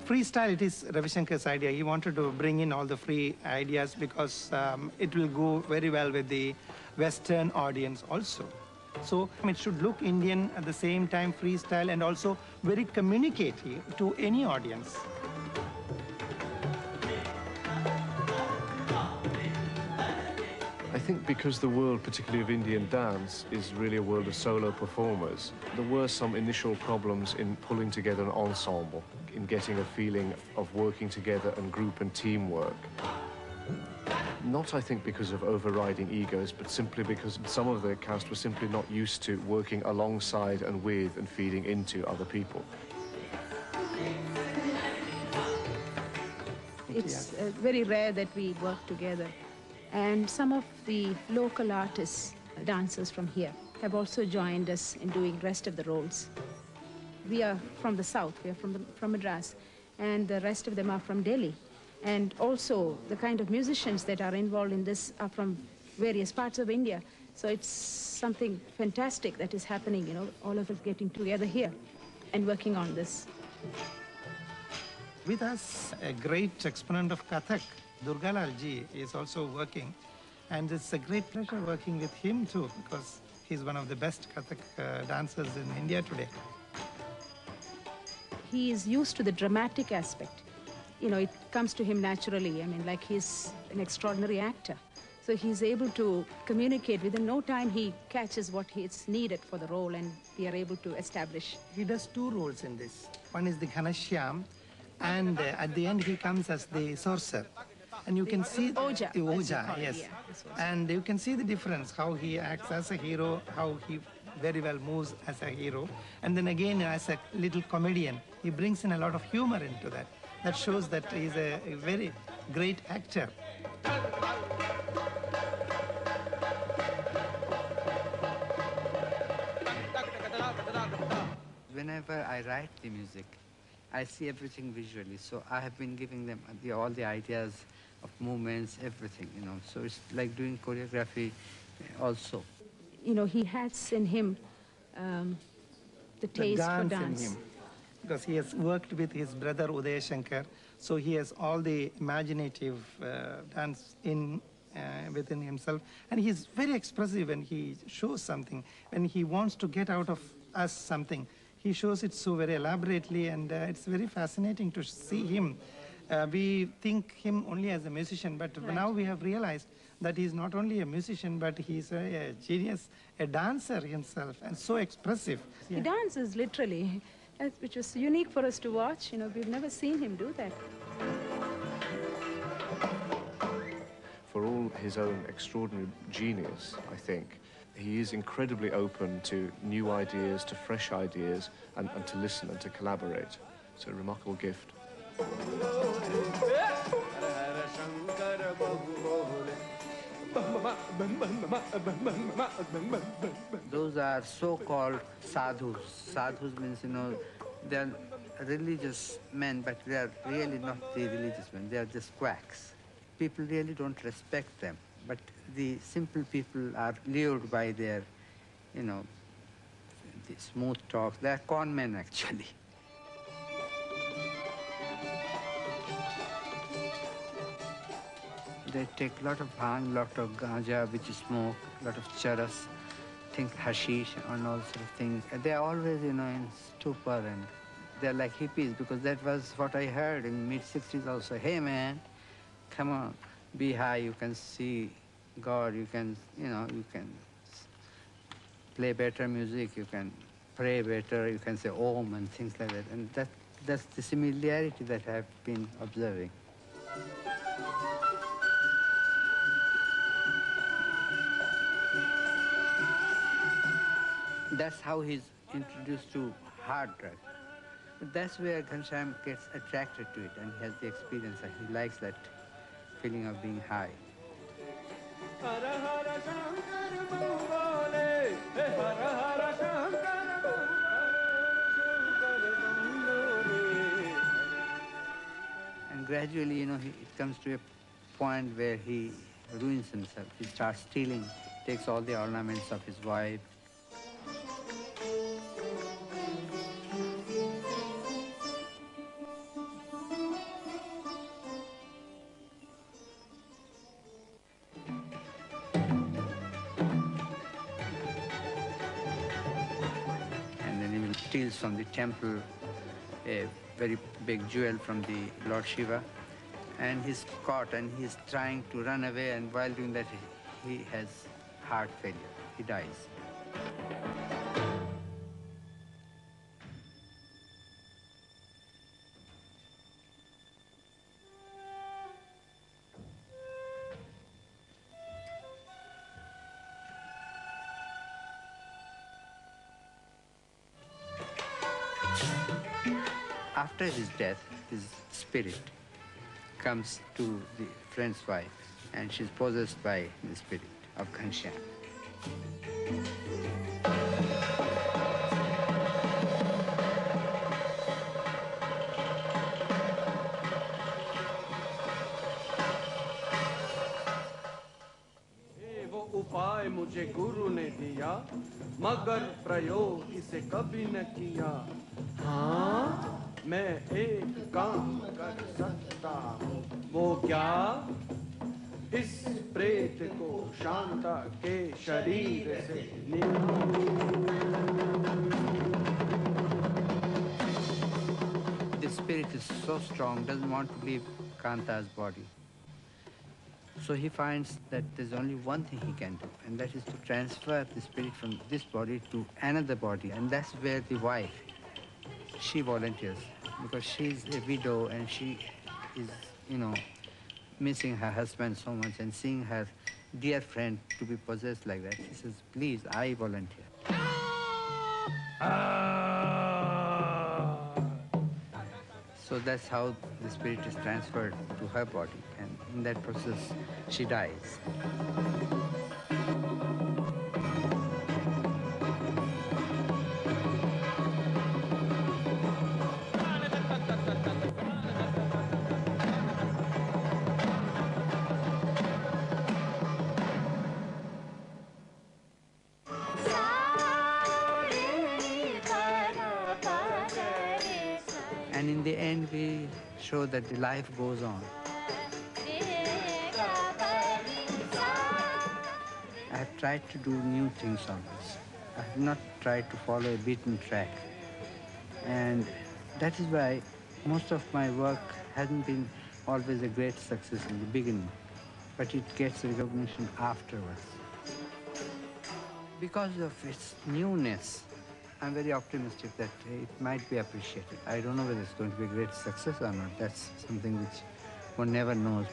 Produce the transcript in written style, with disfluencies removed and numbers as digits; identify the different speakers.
Speaker 1: Freestyle, it is Ravi Shankar's idea. He wanted to bring in all the free ideas because it will go very well with the Western audience also. So it should look Indian at the same time, freestyle, and also very communicative to any audience.
Speaker 2: I think because the world, particularly of Indian dance, is really a world of solo performers, there were some initial problems in pulling together an ensemble, in getting a feeling of working together and group and teamwork. Not, I think, because of overriding egos, but simply because some of the cast were simply not used to working alongside and with and feeding into other people.
Speaker 3: It's very rare that we work together. And some of the local artists, dancers from here, have also joined us in doing rest of the roles. We are from the south, we are from Madras, and the rest of them are from Delhi. And also, the kind of musicians that are involved in this are from various parts of India. So it's something fantastic that is happening, you know, all of us getting together here and working on this.
Speaker 1: With us, a great exponent of Kathak, Durga Lal ji, is also working. And it's a great pleasure working with him too, because he's one of the best Kathak dancers in India today.
Speaker 3: He is used to the dramatic aspect. You know, it comes to him naturally. I mean, like, he's an extraordinary actor. So he's able to communicate. Within no time, he catches what is needed for the role, and we are able to establish.
Speaker 1: He does two roles in this. One is the Ghanashyam, and at the end he comes as the sorcerer. And you can see
Speaker 3: Oja,
Speaker 1: the Oja, yes.
Speaker 3: Yeah,
Speaker 1: and you can see the difference, how he acts as a hero, how he very well moves as a hero. And then again, as a little comedian, he brings in a lot of humor into that. That shows that he's a very great actor.
Speaker 4: Whenever I write the music, I see everything visually. So I have been giving them all the ideas of movements, everything, you know. So it's like doing choreography also.
Speaker 3: You know, he has in him the taste for dance.
Speaker 1: In him. Because he has worked with his brother Ravi Shankar, so he has all the imaginative dance within himself, and he's very expressive when he shows something. When he wants to get out of us something, he shows it so very elaborately, and it's very fascinating to see him. We think him only as a musician, but now we have realized that he's not only a musician, but he's a genius, a dancer himself, and so expressive.
Speaker 3: He dances literally, which was unique for us to watch. You know, we've never seen him do that.
Speaker 2: For all his own extraordinary genius, I think, he is incredibly open to new ideas, to fresh ideas, and to listen and to collaborate. It's a remarkable gift.
Speaker 4: Those are so-called sadhus. Sadhus means, you know, they're religious men, but they are really not the religious men. They are just quacks. People really don't respect them. But the simple people are lured by their, you know, the smooth talk. They are con men, actually. They take a lot of bhang, a lot of ganja, which is smoke, a lot of charas, think hashish and all sort of things. And they are always, you know, in stupor, and they're like hippies, because that was what I heard in mid-60s also. Hey man, come on, be high, you can see God, you can, you know, you can play better music, you can pray better, you can say Om and things like that. And that's the similarity that I've been observing. That's how he's introduced to hard drug. That's where Ghanashyam gets attracted to it, and he has the experience, and he likes that feeling of being high. And gradually, you know, it comes to a point where he ruins himself. He starts stealing, takes all the ornaments of his wife. steals from the temple a very big jewel from the Lord Shiva, and he's caught and he's trying to run away, and while doing that he has heart failure. He dies. After his death, his spirit comes to the friend's wife, and she's possessed by the spirit of Ghanashyam.
Speaker 5: वो उपाय मुझे गुरु ने दिया, मगर प्रयोग इसे कभी न किया। हाँ, मैं एक काम कर सकता हूँ, वो क्या? इस प्रेत को शांता के शरीर से
Speaker 4: The spirit is so strong, doesn't want to leave Kanta's body. So he finds that there's only one thing he can do, and that is to transfer the spirit from this body to another body. And that's where the wife, she volunteers, because she's a widow and she is, missing her husband so much, and seeing her dear friend to be possessed like that, she says, please, I volunteer. So that's how the spirit is transferred to her body, and in that process, she dies. And in the end, we show that the life goes on. I have tried to do new things always. I have not tried to follow a beaten track. And that is why most of my work hasn't been always a great success in the beginning, but it gets recognition afterwards. Because of its newness, I'm very optimistic that it might be appreciated. I don't know whether it's going to be a great success or not. That's something which one never knows.